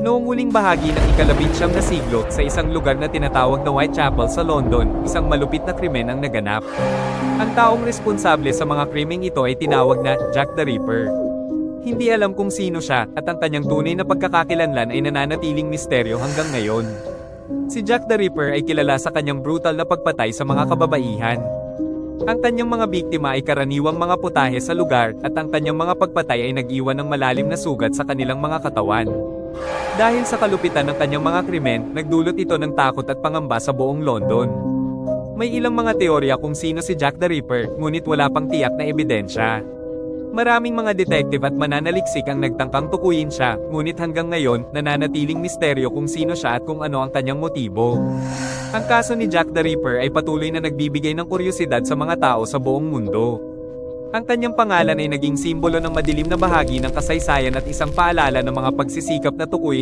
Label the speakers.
Speaker 1: Noong huling bahagi ng ika-19 na siglo, sa isang lugar na tinatawag na Whitechapel sa London, isang malupit na krimen ang naganap. Ang taong responsable sa mga krimeng ito ay tinawag na Jack the Ripper. Hindi alam kung sino siya, at ang kanyang tunay na pagkakakilanlan ay nananatiling misteryo hanggang ngayon. Si Jack the Ripper ay kilala sa kanyang brutal na pagpatay sa mga kababaihan. Ang kanyang mga biktima ay karaniwang mga putahe sa lugar, at ang kanyang mga pagpatay ay nag-iwan ng malalim na sugat sa kanilang mga katawan. Dahil sa kalupitan ng kanyang mga krimen, nagdulot ito ng takot at pangamba sa buong London. May ilang mga teorya kung sino si Jack the Ripper, ngunit wala pang tiyak na ebidensya. Maraming mga detective at mananaliksik ang nagtangkang tukuyin siya, ngunit hanggang ngayon, nananatiling misteryo kung sino siya at kung ano ang kanyang motibo. Ang kaso ni Jack the Ripper ay patuloy na nagbibigay ng kuryosidad sa mga tao sa buong mundo. Ang kanyang pangalan ay naging simbolo ng madilim na bahagi ng kasaysayan at isang paalala ng mga pagsisikap na tukuyin